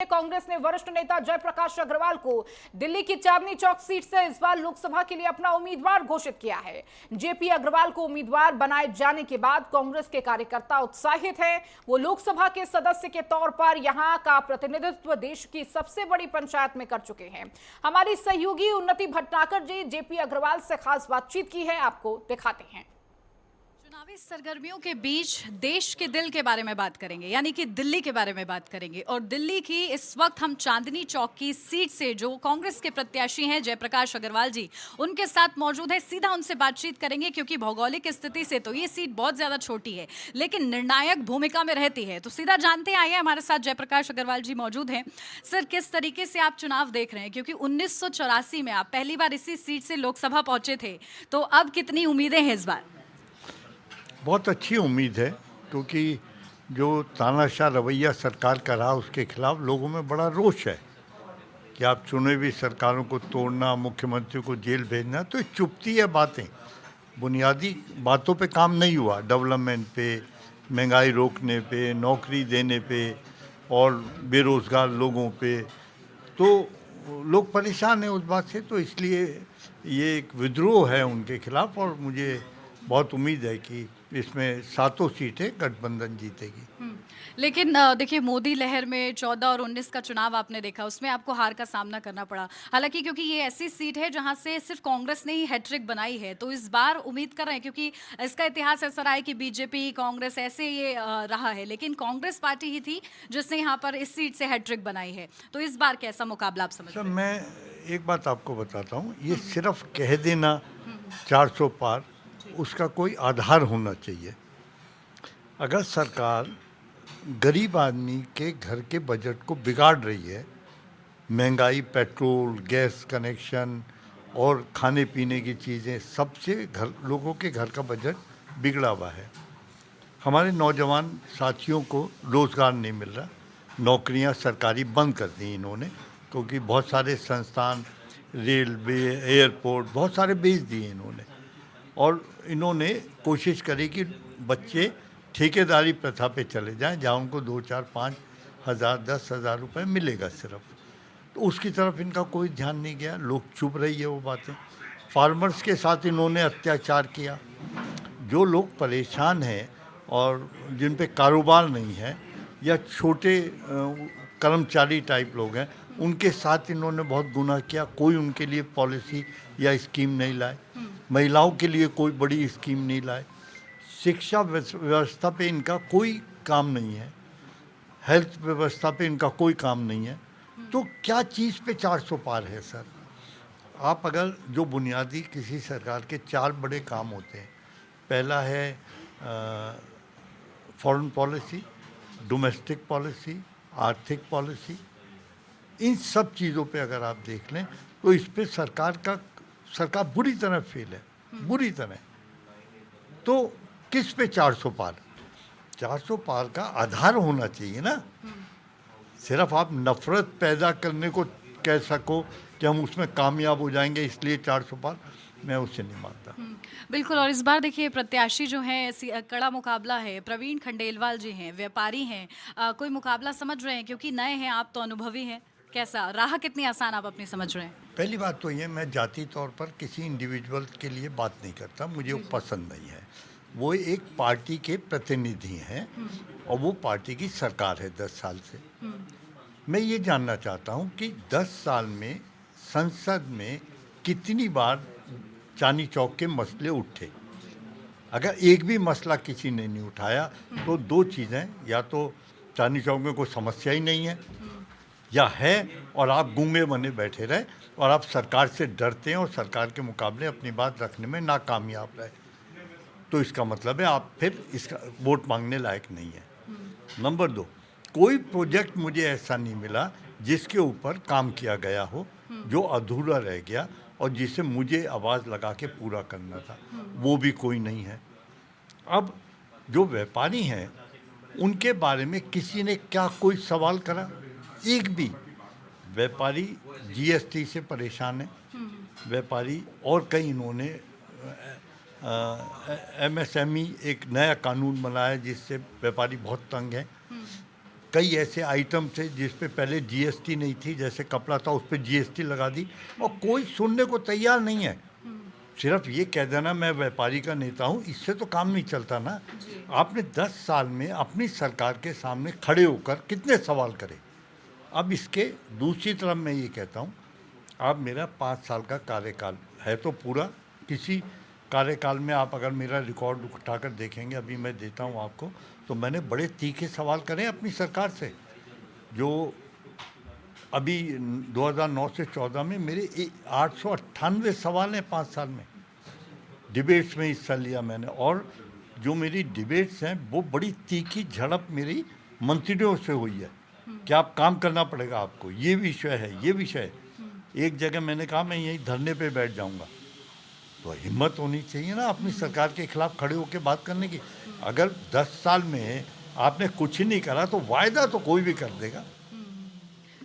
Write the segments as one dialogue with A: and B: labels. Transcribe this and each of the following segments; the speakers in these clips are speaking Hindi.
A: कांग्रेस ने वरिष्ठ नेता जयप्रकाश अग्रवाल को दिल्ली की चांदनी चौक सीट से इस बार लोकसभा के लिए अपना उम्मीदवार घोषित किया है। जेपी अग्रवाल को उम्मीदवार बनाए जाने के बाद कांग्रेस के कार्यकर्ता उत्साहित हैं। वो लोकसभा के सदस्य के तौर पर यहां का प्रतिनिधित्व देश की सबसे बड़ी पंचायत में कर चुके हैं। हमारी सहयोगी उन्नति भटनागर जी जेपी अग्रवाल से खास बातचीत की है, आपको दिखाते हैं।
B: चुनावी सरगर्मियों के बीच देश के दिल के बारे में बात करेंगे, यानी कि दिल्ली के बारे में बात करेंगे। और दिल्ली की इस वक्त हम चांदनी चौक की सीट से जो कांग्रेस के प्रत्याशी हैं जयप्रकाश अग्रवाल जी, उनके साथ मौजूद है। सीधा उनसे बातचीत करेंगे क्योंकि भौगोलिक स्थिति से तो ये सीट बहुत ज्यादा छोटी है लेकिन निर्णायक भूमिका में रहती है। तो सीधा जानते आइए, हमारे साथ जयप्रकाश अग्रवाल जी मौजूद हैं। सर, किस तरीके से आप चुनाव देख रहे हैं, क्योंकि 1984 में आप पहली बार इसी सीट से लोकसभा पहुंचे थे, तो अब कितनी उम्मीदें हैं इस बार?
C: बहुत अच्छी उम्मीद है, क्योंकि जो तानाशाह रवैया सरकार का रहा उसके खिलाफ लोगों में बड़ा रोष है कि आप चुने हुई सरकारों को तोड़ना, मुख्यमंत्री को जेल भेजना, तो चुपती है बातें, बुनियादी बातों पे काम नहीं हुआ। डेवलपमेंट पे, महंगाई रोकने पे, नौकरी देने पे और बेरोज़गार लोगों पे, तो लोग परेशान हैं उस बात से। तो इसलिए ये एक विद्रोह है उनके खिलाफ और मुझे बहुत उम्मीद है कि इसमें 7 सीटें गठबंधन जीतेगी।
B: लेकिन देखिए, मोदी लहर में 14 और 19 का चुनाव आपने देखा, उसमें आपको हार का सामना करना पड़ा। हालांकि क्योंकि ये ऐसी सीट है जहां से सिर्फ कांग्रेस ने ही हैट्रिक बनाई है, तो इस बार उम्मीद कर रहे हैं, क्योंकि इसका इतिहास ऐसा रहा है कि बीजेपी कांग्रेस ऐसे ये रहा है, लेकिन कांग्रेस पार्टी ही थी जिसने यहाँ पर इस सीट से हैट्रिक बनाई है। तो इस बार कैसा मुकाबला आप समझ रहे हैं?
C: मैं एक बात आपको बताता हूँ, ये सिर्फ कह देना 400 पार, उसका कोई आधार होना चाहिए। अगर सरकार गरीब आदमी के घर के बजट को बिगाड़ रही है, महंगाई, पेट्रोल, गैस कनेक्शन और खाने पीने की चीज़ें, सबसे लोगों के घर का बजट बिगड़ा हुआ है। हमारे नौजवान साथियों को रोज़गार नहीं मिल रहा, नौकरियां सरकारी बंद कर दी इन्होंने, क्योंकि बहुत सारे संस्थान, रेलवे, एयरपोर्ट, बहुत सारे बेच दिए इन्होंने। और इन्होंने कोशिश करी कि बच्चे ठेकेदारी प्रथा पे चले जाएं, जहाँ उनको 2, 4, 5 हज़ार, 10 हज़ार रुपये मिलेगा सिर्फ। तो उसकी तरफ इनका कोई ध्यान नहीं गया, लोग चुप रही है वो बातें। फार्मर्स के साथ इन्होंने अत्याचार किया। जो लोग परेशान हैं और जिन पे कारोबार नहीं है या छोटे कर्मचारी टाइप लोग हैं, उनके साथ इन्होंने बहुत गुनाह किया। कोई उनके लिए पॉलिसी या स्कीम नहीं लाए, महिलाओं के लिए कोई बड़ी स्कीम नहीं लाए, शिक्षा व्यवस्था पे इनका कोई काम नहीं है, हेल्थ व्यवस्था पे इनका कोई काम नहीं है। तो क्या चीज़ पे 400 पार है सर? आप अगर जो बुनियादी किसी सरकार के 4 बड़े काम होते हैं, पहला है फॉरेन पॉलिसी, डोमेस्टिक पॉलिसी, आर्थिक पॉलिसी, इन सब चीज़ों पे अगर आप देख लें तो इस पे सरकार बुरी तरह फेल है, बुरी तरह। तो किस पे 400 पार? 400 पार का आधार होना चाहिए ना। सिर्फ आप नफरत पैदा करने को कह सको कि हम उसमें कामयाब हो जाएंगे इसलिए 400 पार, मैं उससे नहीं मानता।
B: बिल्कुल। और इस बार देखिए, प्रत्याशी जो हैं, कड़ा मुकाबला है। प्रवीण खंडेलवाल जी हैं, व्यापारी हैं। कोई मुकाबला समझ रहे हैं, क्योंकि नए हैं आप तो अनुभवी हैं? कैसा राह, कितनी आसान आप अपनी समझ रहे हैं?
C: पहली बात तो ये, मैं जाति तौर पर किसी इंडिविजुअल के लिए बात नहीं करता, मुझे वो पसंद नहीं है। वो एक पार्टी के प्रतिनिधि हैं और वो पार्टी की सरकार है 10 साल से। मैं ये जानना चाहता हूँ कि 10 साल में संसद में कितनी बार चांदनी चौक के मसले उठे। अगर एक भी मसला किसी ने नहीं उठाया तो 2 चीज़ें, या तो चांदनी चौक में कोई समस्या ही नहीं है, या है और आप गूंगे बने बैठे रहे और आप सरकार से डरते हैं और सरकार के मुकाबले अपनी बात रखने में नाकामयाब रहे, तो इसका मतलब है आप फिर इसका वोट मांगने लायक नहीं है। नंबर 2, कोई प्रोजेक्ट मुझे ऐसा नहीं मिला जिसके ऊपर काम किया गया हो, जो अधूरा रह गया और जिसे मुझे आवाज़ लगा के पूरा करना था, वो भी कोई नहीं है। अब जो व्यापारी हैं उनके बारे में किसी ने क्या कोई सवाल करा? एक भी व्यापारी जीएसटी से परेशान है, व्यापारी, और कई इन्होंने एमएसएमई एक नया कानून बनाया जिससे व्यापारी बहुत तंग है। कई ऐसे आइटम थे जिस पे पहले जीएसटी नहीं थी, जैसे कपड़ा था उस पर जीएसटी लगा दी, और कोई सुनने को तैयार नहीं है। सिर्फ ये कह देना मैं व्यापारी का नेता हूँ, इससे तो काम नहीं चलता ना। आपने 10 साल में अपनी सरकार के सामने खड़े होकर कितने सवाल करे। अब इसके दूसरी तरफ मैं ये कहता हूँ, अब मेरा 5 साल का कार्यकाल है तो पूरा, किसी कार्यकाल में आप अगर मेरा रिकॉर्ड उठाकर देखेंगे, अभी मैं देता हूँ आपको, तो मैंने बड़े तीखे सवाल करे अपनी सरकार से। जो अभी 2009 से 14 में मेरे 898 सवाल हैं 5 साल में। डिबेट्स में हिस्सा लिया मैंने, और जो मेरी डिबेट्स हैं वो बड़ी तीखी झड़प मेरी मंत्रियों से हुई है कि आप काम करना पड़ेगा आपको, ये विषय है, ये विषय है। एक जगह मैंने कहा मैं यही धरने पे बैठ जाऊंगा। तो हिम्मत होनी चाहिए ना अपनी सरकार के खिलाफ खड़े होकर बात करने की। अगर 10 साल में आपने कुछ ही नहीं करा तो वायदा तो कोई भी कर देगा।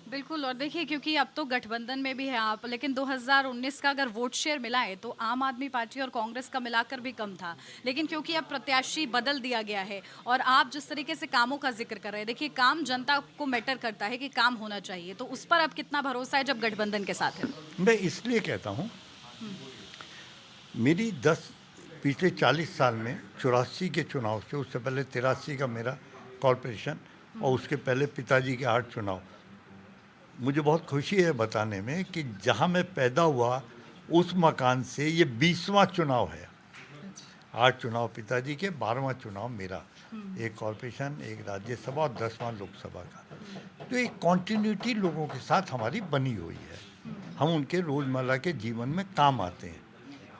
B: बिल्कुल। और देखिए, क्योंकि अब तो गठबंधन में भी है आप, लेकिन 2019 का अगर वोट शेयर मिलाए तो आम आदमी पार्टी और कांग्रेस का मिलाकर भी कम था, लेकिन क्योंकि अब प्रत्याशी बदल दिया गया है और आप जिस तरीके से कामों का जिक्र कर रहे हैं, देखिए काम जनता को मैटर करता है कि काम होना चाहिए, तो उस पर अब कितना भरोसा है जब गठबंधन के साथ है?
C: मैं इसलिए कहता हूँ, मेरी पिछले 40 साल में 84 के चुनाव से, उससे पहले 83 का मेरा कॉरपोरेशन, और उसके पहले पिताजी के 8 चुनाव, मुझे बहुत खुशी है बताने में कि जहाँ मैं पैदा हुआ उस मकान से ये 20वां चुनाव है। 8 चुनाव पिताजी के, 12वां चुनाव मेरा, एक कॉरपोरेशन, एक राज्यसभा और 10वां लोकसभा का। तो एक कॉन्टिन्यूटी लोगों के साथ हमारी बनी हुई है। हम उनके रोज़मर्रा के जीवन में काम आते हैं।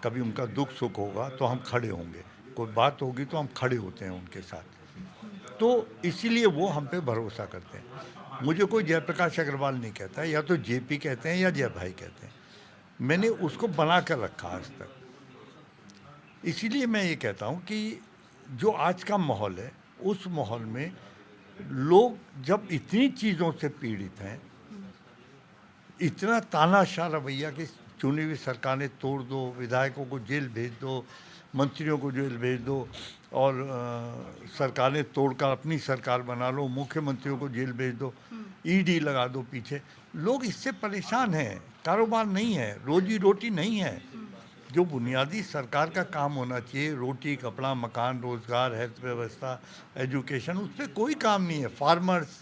C: कभी उनका दुख सुख होगा तो हम खड़े होंगे, कोई बात होगी तो हम खड़े होते हैं उनके साथ। तो इसीलिए वो हम पे भरोसा करते हैं। मुझे कोई जयप्रकाश अग्रवाल नहीं कहता है, या तो जेपी कहते हैं या जय भाई कहते हैं। मैंने उसको बना कर रखा आज तक। इसीलिए मैं ये कहता हूँ कि जो आज का माहौल है, उस माहौल में लोग जब इतनी चीज़ों से पीड़ित हैं, इतना तानाशाह रवैया कि चुनी हुई सरकार ने तोड़ दो, विधायकों को जेल भेज दो, मंत्रियों को जेल भेज दो, और सरकार ने तोड़कर अपनी सरकार बना लो, मुख्यमंत्रियों को जेल भेज दो, ईडी लगा दो पीछे। लोग इससे परेशान हैं, कारोबार नहीं है, रोजी रोटी नहीं है। जो बुनियादी सरकार का काम होना चाहिए, रोटी कपड़ा मकान रोजगार हेल्थ व्यवस्था एजुकेशन, उस पर कोई काम नहीं है। फार्मर्स,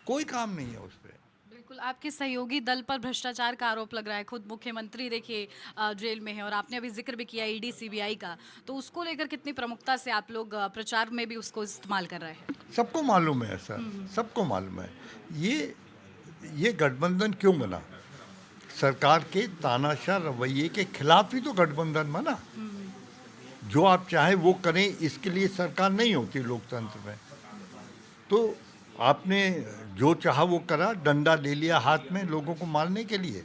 C: कोई काम नहीं है उस पर।
B: बिल्कुल। आपके सहयोगी दल पर भ्रष्टाचार का आरोप लग रहा है, खुद मुख्यमंत्री देखिए जेल में है, और आपने अभी जिक्र भी किया ईडी सीबीआई का, तो उसको लेकर कितनी प्रमुखता से आप लोग प्रचार में भी उसको इस्तेमाल कर रहे हैं?
C: सबको मालूम है सर, सबको मालूम है। ये गठबंधन क्यों बना? सरकार के तानाशाह रवैये के खिलाफ ही तो गठबंधन बना। जो आप चाहें वो करें, इसके लिए सरकार नहीं होती लोकतंत्र में। तो आपने जो चाहा वो करा, डंडा ले लिया हाथ में लोगों को मारने के लिए।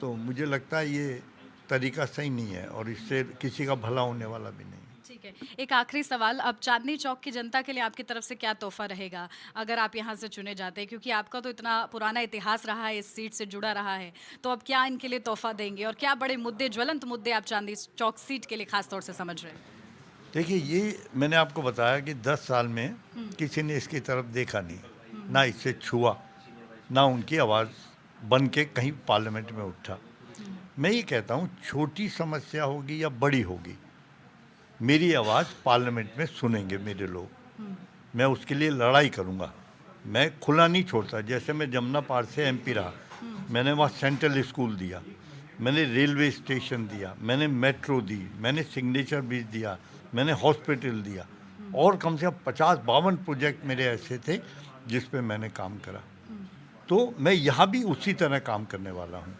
C: तो मुझे लगता है ये तरीका सही नहीं है, और इससे किसी का भला होने वाला भी नहीं।
B: ठीक है, एक आखिरी सवाल, अब चांदनी चौक की जनता के लिए आपकी तरफ से क्या तोहफा रहेगा अगर आप यहाँ से चुने जाते हैं? क्योंकि आपका तो इतना पुराना इतिहास रहा है, इस सीट से जुड़ा रहा है, तो अब क्या इनके लिए तोहफा देंगे, और क्या बड़े मुद्दे, ज्वलंत मुद्दे आप चांदनी चौक सीट के लिए खास तौर से समझ रहे हैं?
C: देखिए, ये मैंने आपको बताया कि 10 साल में किसी ने इसकी तरफ देखा नहीं, ना इससे छुआ, ना उनकी आवाज़ बन के कहीं पार्लियामेंट में उठा। मैं ये कहता हूँ, छोटी समस्या होगी या बड़ी होगी, मेरी आवाज़ पार्लियामेंट में सुनेंगे मेरे लोग। मैं उसके लिए लड़ाई करूँगा, मैं खुला नहीं छोड़ता। जैसे मैं जमुना पार से एमपी रहा, मैंने वहाँ सेंट्रल स्कूल दिया, मैंने रेलवे स्टेशन दिया, मैंने मेट्रो दी, मैंने सिग्नेचर ब्रिज दिया, मैंने हॉस्पिटल दिया, और कम से कम 50-52 प्रोजेक्ट मेरे ऐसे थे जिस पे मैंने काम करा। तो मैं यहाँ भी उसी तरह काम करने वाला हूँ।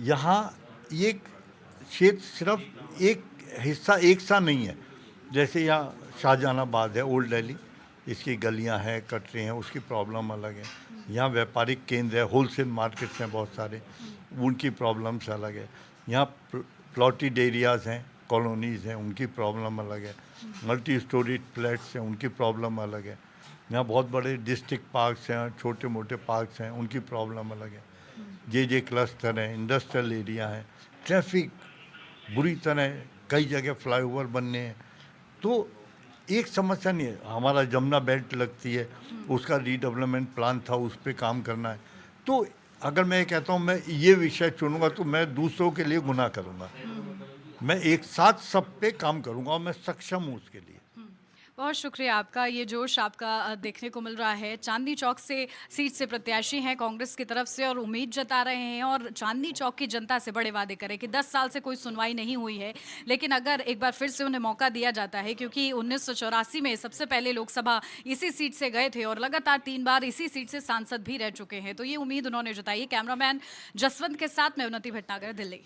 C: यहाँ ये क्षेत्र सिर्फ एक हिस्सा एक सा नहीं है। जैसे यहाँ शाहजहानाबाद है, ओल्ड दिल्ली, इसकी गलियाँ हैं, कटरे हैं, उसकी प्रॉब्लम अलग है। यहाँ व्यापारिक केंद्र है, होलसेल मार्केट्स हैं बहुत सारे, उनकी प्रॉब्लम्स अलग है। यहाँ प्लॉटेड एरियाज़ हैं, कॉलोनीज़ हैं, उनकी प्रॉब्लम अलग है। मल्टी स्टोरी फ्लैट्स हैं, उनकी प्रॉब्लम अलग है। यहाँ बहुत बड़े डिस्ट्रिक्ट पार्क्स हैं, छोटे मोटे पार्क्स हैं, उनकी प्रॉब्लम अलग है। जे क्लस्टर हैं, इंडस्ट्रियल एरिया है, ट्रैफिक बुरी तरह, कई जगह फ्लाईओवर बनने हैं। तो एक समस्या नहीं है, हमारा जमुना बेल्ट लगती है, उसका रीडेवलपमेंट प्लान था, उस पर काम करना है। तो अगर मैं कहता हूँ मैं ये विषय चुनूंगा तो मैं दूसरों के लिए गुनाह करूँगा। मैं एक साथ सब पे काम करूँगा और मैं सक्षम हूँ उसके लिए।
B: बहुत शुक्रिया आपका। ये जोश आपका देखने को मिल रहा है। चांदनी चौक से सीट से प्रत्याशी हैं कांग्रेस की तरफ से और उम्मीद जता रहे हैं और चांदनी चौक की जनता से बड़े वादे करें कि 10 साल से कोई सुनवाई नहीं हुई है, लेकिन अगर एक बार फिर से उन्हें मौका दिया जाता है, क्योंकि 1984 में सबसे पहले लोकसभा इसी सीट से गए थे और लगातार 3 बार इसी सीट से सांसद भी रह चुके हैं, तो ये उम्मीद उन्होंने जताई। कैमरामैन जसवंत के साथ मैं उन्नति भटनागर, दिल्ली।